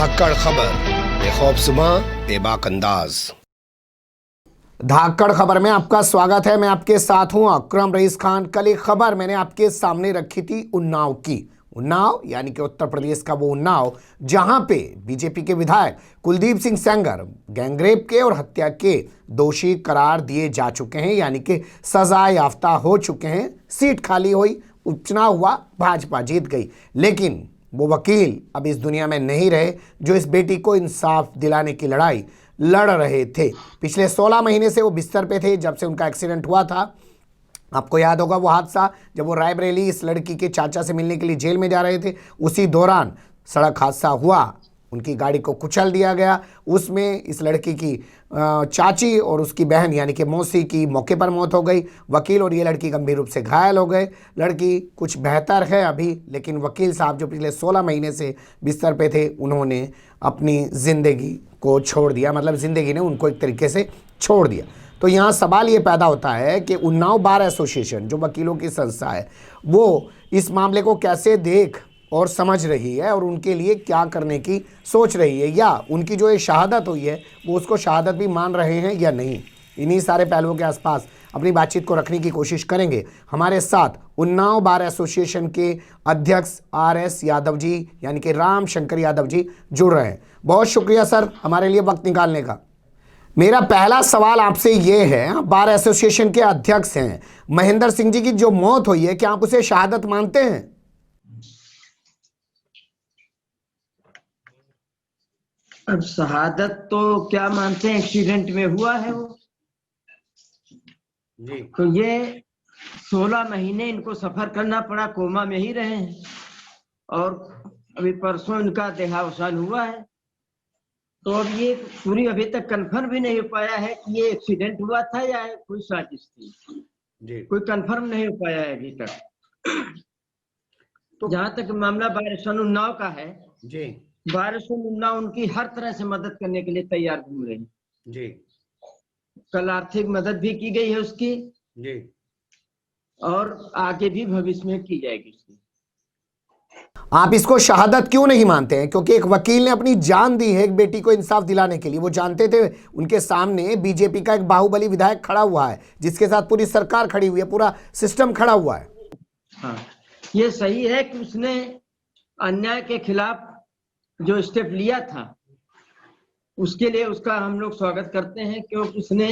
धाकड़ खबर, बेखौफ सुबह, बेबाक अंदाज। धाकड़ खबर में आपका स्वागत है। मैं आपके साथ हूं अकरम रईस खान। कल एक खबर मैंने आपके सामने रखी थी उन्नाव की। उन्नाव यानी कि उत्तर प्रदेश का वो उन्नाव जहां पे बीजेपी के विधायक कुलदीप सिंह सेंगर गैंगरेप के और हत्या के दोषी करार दिए जा चुके हैं, यानी कि सजा याफ्ता हो चुके हैं। सीट खाली हुई, उपचुनाव हुआ, भाजपा जीत गई, लेकिन वो वकील अब इस दुनिया में नहीं रहे जो इस बेटी को इंसाफ दिलाने की लड़ाई लड़ रहे थे। पिछले 16 महीने से वो बिस्तर पे थे जब से उनका एक्सीडेंट हुआ था। आपको याद होगा वो हादसा, जब वो रायबरेली इस लड़की के चाचा से मिलने के लिए जेल में जा रहे थे, उसी दौरान सड़क हादसा हुआ, उनकी गाड़ी को कुचल दिया गया। उसमें इस लड़की की चाची और उसकी बहन यानी कि मौसी की मौके पर मौत हो गई। वकील और ये लड़की गंभीर रूप से घायल हो गए। लड़की कुछ बेहतर है अभी, लेकिन वकील साहब जो पिछले 16 महीने से बिस्तर पे थे, उन्होंने अपनी ज़िंदगी को छोड़ दिया, मतलब ज़िंदगी ने उनको एक तरीके से छोड़ दिया। तो यहाँ सवाल ये पैदा होता है कि उन्नाव बार एसोसिएशन जो वकीलों की संस्था है, वो इस मामले को कैसे देख और समझ रही है और उनके लिए क्या करने की सोच रही है, या उनकी जो ये शहादत हुई है वो उसको शहादत भी मान रहे हैं या नहीं। इन्हीं सारे पहलुओं के आसपास अपनी बातचीत को रखने की कोशिश करेंगे। हमारे साथ उन्नाव बार एसोसिएशन के अध्यक्ष RS यादव जी यानी कि राम शंकर यादव जी जुड़ रहे हैं। बहुत शुक्रिया सर हमारे लिए वक्त निकालने का। मेरा पहला सवाल आपसे ये है, आप बार एसोसिएशन के अध्यक्ष हैं, महेंद्र सिंह जी की जो मौत हुई है, क्या आप उसे शहादत मानते हैं? अब शहादत तो क्या मानते हैं, एक्सीडेंट में हुआ है वो जी। तो ये 16 महीने इनको सफर करना पड़ा, कोमा में ही रहे हैं और अभी परसों इनका देहावसान हुआ है। तो अब ये पूरी अभी तक कंफर्म भी नहीं हो पाया है कि ये एक्सीडेंट हुआ था या कोई साजिश थी जी। कोई कंफर्म नहीं हो पाया है अभी तक। तो जहां तक मामला उन्नाव का है जी, उन्नाव उनकी हर तरह से मदद करने के लिए तैयार घूम रहे हैं जी। कल आर्थिक मदद भी की गई है उसकी जी, और आगे भी भविष्य में की जाएगी उसकी। आप इसको शहादत क्यों नहीं मानते हैं? क्योंकि एक वकील ने अपनी जान दी है एक बेटी को इंसाफ दिलाने के लिए। वो जानते थे उनके सामने बीजेपी का एक बाहुबली विधायक खड़ा हुआ है जिसके साथ पूरी सरकार खड़ी हुई है, पूरा सिस्टम खड़ा हुआ है। हाँ, ये सही है कि उसने अन्याय के खिलाफ जो स्टेप लिया था उसके लिए उसका हम लोग स्वागत करते हैं, क्योंकि उसने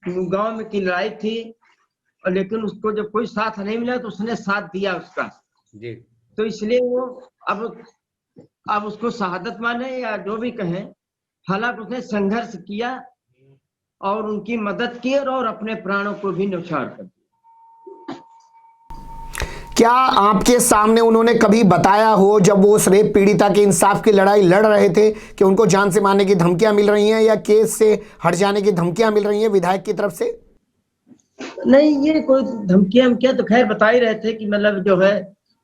गांव में की लड़ाई थी और लेकिन उसको जब कोई साथ नहीं मिला तो उसने साथ दिया उसका जी। तो इसलिए वो अब उसको शहादत माने या जो भी कहें, हालांकि उसने संघर्ष किया और उनकी मदद की और अपने प्राणों को भी न्यौछावर कर दिया। क्या आपके सामने उन्होंने कभी बताया हो जब वो उस रेप पीड़िता के इंसाफ की लड़ाई लड़ रहे थे कि उनको जान से मारने की धमकियां मिल रही हैं या केस से हट जाने की धमकियां मिल रही हैं विधायक की तरफ से? नहीं, ये कोई धमकियां क्या, तो खैर बता ही रहे थे कि मतलब जो है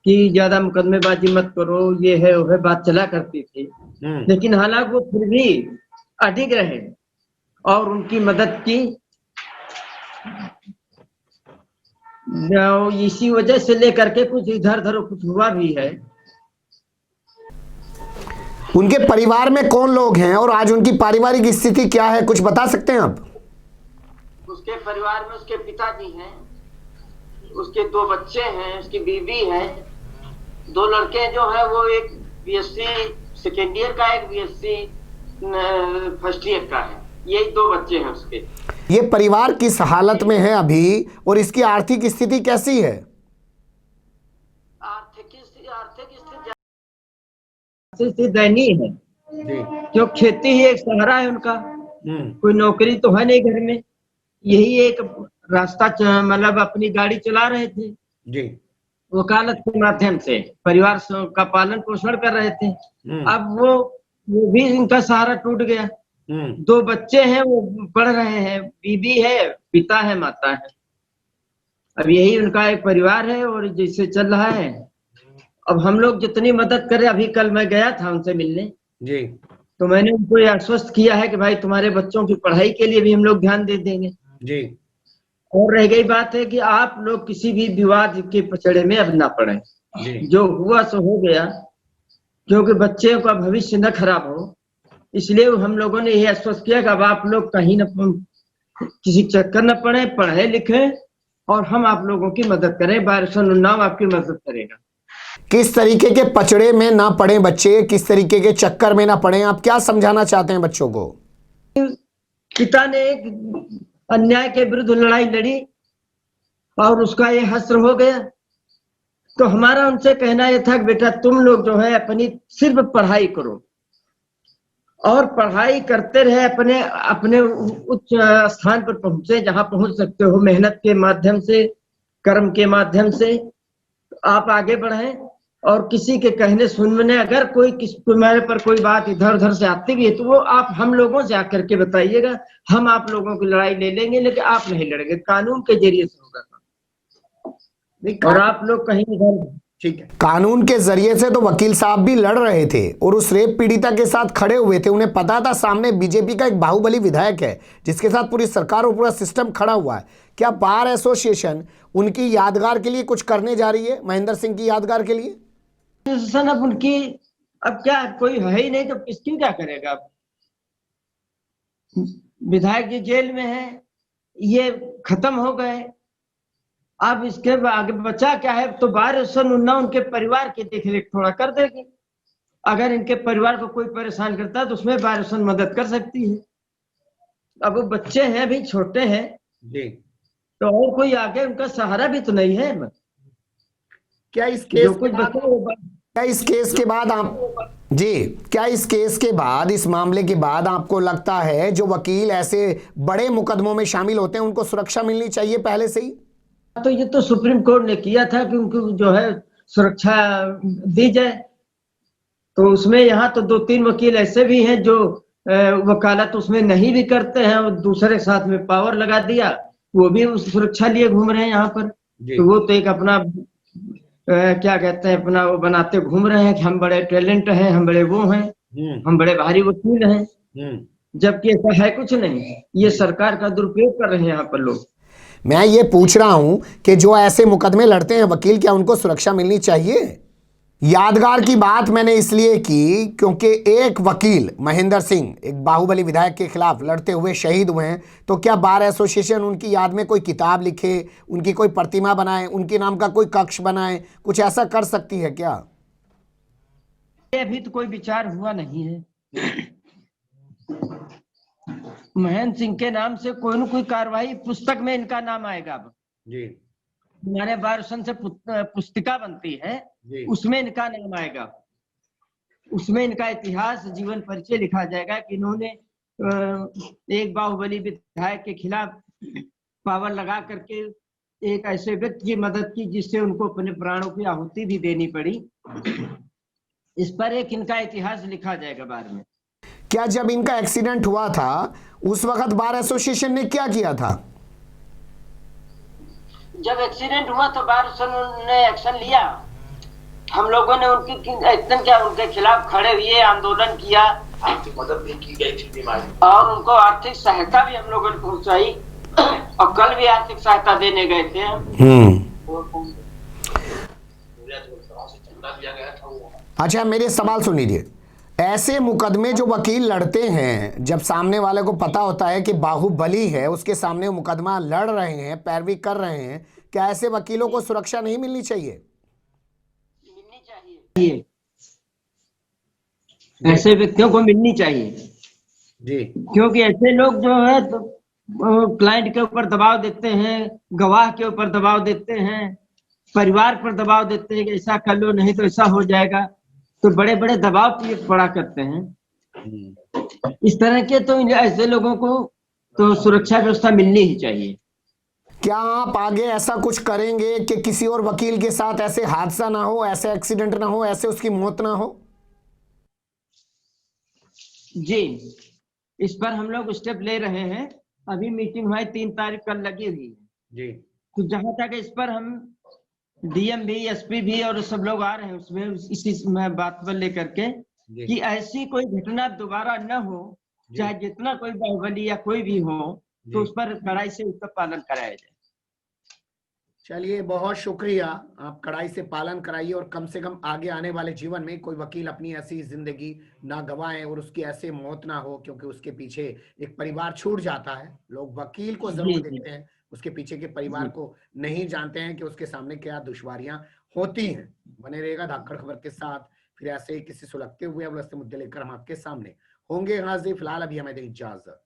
कि ज्यादा मुकदमेबाजी मत करो, ये है वो है, बात चला करती थी। लेकिन हालांकि वो फिर भी अडिग रहे और उनकी मदद की। इसी वजह से लेकर के कुछ इधर उधर कुछ हुआ भी है। उनके परिवार में कौन लोग हैं और आज उनकी पारिवारिक स्थिति क्या है, कुछ बता सकते हैं आप? उसके परिवार में उसके पिताजी हैं, उसके 2 बच्चे हैं, उसकी बीवी है, 2 लड़के जो है वो एक BSc सेकेंड ईयर का, एक BSc फर्स्ट ईयर का है। ये 2 बच्चे हैं उसके। ये परिवार किस हालत में है अभी और इसकी आर्थिक स्थिति कैसी है? आर्थिक स्थिति दयनीय है, क्यों खेती ही एक सहारा है उनका। कोई नौकरी तो है नहीं घर में, यही एक रास्ता, मतलब अपनी गाड़ी चला रहे थे जी, वकालत के माध्यम से परिवार का पालन पोषण कर रहे थे। अब वो भी इनका सहारा टूट गया। 2 बच्चे हैं, वो पढ़ रहे हैं, बीबी है, पिता है, माता है। अब यही उनका एक परिवार है और जैसे चल रहा है। अब हम लोग जितनी मदद करें, अभी कल मैं गया था उनसे मिलने जी, तो मैंने उनको ये आश्वस्त किया है कि भाई तुम्हारे बच्चों की पढ़ाई के लिए भी हम लोग ध्यान दे देंगे जी। और रह गई बात है कि आप लोग किसी भी विवाद के पचड़े में अब ना पड़े, जो हुआ सो हो गया। क्योंकि बच्चे का भविष्य न खराब हो, इसलिए हम लोगों ने यह आश्वस्त किया कि अब आप लोग कहीं न किसी चक्कर न पड़े, पढ़े लिखे और हम आप लोगों की मदद करें। बारिशन उन्नाव आपकी मदद करेगा। किस तरीके के पचड़े में ना पड़े बच्चे, किस तरीके के चक्कर में ना पड़े, आप क्या समझाना चाहते हैं बच्चों को? पिता ने एक अन्याय के विरुद्ध लड़ाई लड़ी और उसका ये हश्र हो गया, तो हमारा उनसे कहना यह था कि बेटा तुम लोग जो है अपनी सिर्फ पढ़ाई करो और पढ़ाई करते रहे, अपने अपने उच्च स्थान पर पहुंचे जहां पहुंच सकते हो, मेहनत के माध्यम से, कर्म के माध्यम से आप आगे बढ़ें। और किसी के कहने सुनने अगर कोई तुम्हारे पर कोई बात इधर उधर से आती भी है तो वो आप हम लोगों से आकर के बताइएगा, हम आप लोगों की लड़ाई ले लेंगे, लेकिन आप नहीं लड़ेंगे, कानून के जरिए से होगा। और आप लोग कहीं इधर, ठीक है, कानून के जरिए से तो वकील साहब भी लड़ रहे थे और उस रेप पीड़िता के साथ खड़े हुए थे। उन्हें पता था सामने बीजेपी का एक बाहुबली विधायक है जिसके साथ पूरी सरकार और पूरा सिस्टम खड़ा हुआ है। क्या बार एसोसिएशन उनकी यादगार के लिए कुछ करने जा रही है, महेंद्र सिंह की यादगार के लिए? अब उनकी अब क्या, कोई है ही नहीं तो किसकी क्या करेगा। विधायक जी जेल में है, ये खत्म हो गए, अब इसके आगे बचा क्या है? तो बार उन्ना उनके परिवार की देखरेख थोड़ा कर देगी। अगर इनके परिवार को कोई परेशान करता है तो उसमें बार मदद कर सकती है। अब वो बच्चे हैं, अभी छोटे हैं जी, तो और कोई आगे उनका सहारा भी तो नहीं है। क्या इस केस के बाद आप जी, क्या इस केस के बाद, इस मामले के बाद आपको लगता है जो वकील ऐसे बड़े मुकदमों में शामिल होते हैं उनको सुरक्षा मिलनी चाहिए पहले से ही? तो ये तो सुप्रीम कोर्ट ने किया था कि उनको जो है सुरक्षा दी जाए, तो उसमें यहाँ तो 2-3 वकील ऐसे भी हैं जो वकालत उसमें नहीं भी करते हैं और दूसरे के साथ में पावर लगा दिया, वो भी उस सुरक्षा लिए घूम रहे हैं यहाँ पर। तो वो तो एक अपना क्या कहते हैं, अपना वो बनाते घूम रहे हैं कि हम बड़े टैलेंट हैं, हम बड़े वो हैं, हम बड़े भारी वकील हैं, जबकि ऐसा है कुछ नहीं। ये सरकार का दुरुपयोग कर रहे हैं यहाँ पर लोग। मैं ये पूछ रहा हूं कि जो ऐसे मुकदमे लड़ते हैं वकील, क्या उनको सुरक्षा मिलनी चाहिए? यादगार की बात मैंने इसलिए की क्योंकि एक वकील महेंद्र सिंह एक बाहुबली विधायक के खिलाफ लड़ते हुए शहीद हुए हैं। तो क्या बार एसोसिएशन उनकी याद में कोई किताब लिखे, उनकी कोई प्रतिमा बनाए, उनके नाम का कोई कक्ष बनाए, कुछ ऐसा कर सकती है क्या? अभी तो कोई विचार हुआ नहीं है। महेंद्र सिंह के नाम से कोई न कोई कार्रवाई, पुस्तक में इनका नाम आएगा। अब जी हमारे बार से पुस्तिका बनती है, उसमें इनका नाम आएगा, उसमें इनका इतिहास, जीवन परिचय लिखा जाएगा कि इन्होंने एक बाहुबली विधायक के खिलाफ पावर लगा करके एक ऐसे व्यक्ति की मदद की जिससे उनको अपने प्राणों की आहुति भी देनी पड़ी। इस पर एक इनका इतिहास लिखा जाएगा बाद में। क्या जब इनका एक्सीडेंट हुआ था उस वक्त बार एसोसिएशन ने क्या किया था? जब एक्सीडेंट हुआ तो बार ने एक्शन लिया, हम लोगों ने उनके खिलाफ खड़े हुए, आंदोलन किया, आर्थिक मदद भी की गई थी बीमारी, और उनको आर्थिक सहायता भी हम लोगों ने पहुंचाई, और कल भी आर्थिक सहायता देने गए थे। अच्छा, मेरे सवाल सुन लीजिए। ऐसे मुकदमे जो वकील लड़ते हैं, जब सामने वाले को पता होता है कि बाहुबली है, उसके सामने वो मुकदमा लड़ रहे हैं, पैरवी कर रहे हैं, क्या ऐसे वकीलों को सुरक्षा नहीं मिलनी चाहिए? मिलनी चाहिए, ऐसे व्यक्तियों को मिलनी चाहिए जी, क्योंकि ऐसे लोग जो है तो क्लाइंट के ऊपर दबाव देते हैं, गवाह के ऊपर दबाव देते हैं, परिवार पर दबाव देते हैं कि ऐसा कर लो नहीं तो ऐसा हो जाएगा, तो बड़े बड़े दबाव पड़ा करते हैं। इस तरह के तो ऐसे लोगों को तो सुरक्षा व्यवस्था मिलनी ही चाहिए। क्या आप आगे ऐसा कुछ करेंगे कि किसी और वकील के साथ ऐसे हादसा ना हो, ऐसे एक्सीडेंट ना हो, ऐसे उसकी मौत ना हो? जी, इस पर हम लोग स्टेप ले रहे हैं। अभी मीटिंग हुई 3 तारीख कल लगी हुई है जी, तो जहां तक इस पर हम डीएम भी, एसपी भी और सब लोग आ रहे हैं उसमें, इसी में बात पर लेकर के कि ऐसी कोई घटना दोबारा न हो, चाहे जितना कोई बाहुबली या कोई भी हो, तो उस पर कड़ाई से उसका पालन कराया जाए। चलिए, बहुत शुक्रिया। आप कड़ाई से पालन कराइए और कम से कम आगे आने वाले जीवन में कोई वकील अपनी ऐसी जिंदगी ना गंवाए और उसकी ऐसे मौत ना हो, क्योंकि उसके पीछे एक परिवार छूट जाता है। लोग वकील को जरूर जी जी देखते हैं, उसके पीछे के परिवार जी को नहीं जानते हैं कि उसके सामने क्या दुश्वारियां होती हैं। बने रहेगा धाकड़ खबर के साथ, फिर ऐसे ही किसी सुलगते हुए मुद्दे लेकर हम आपके सामने होंगे हाजिर। फिलहाल अभी हमें दें इजाजत।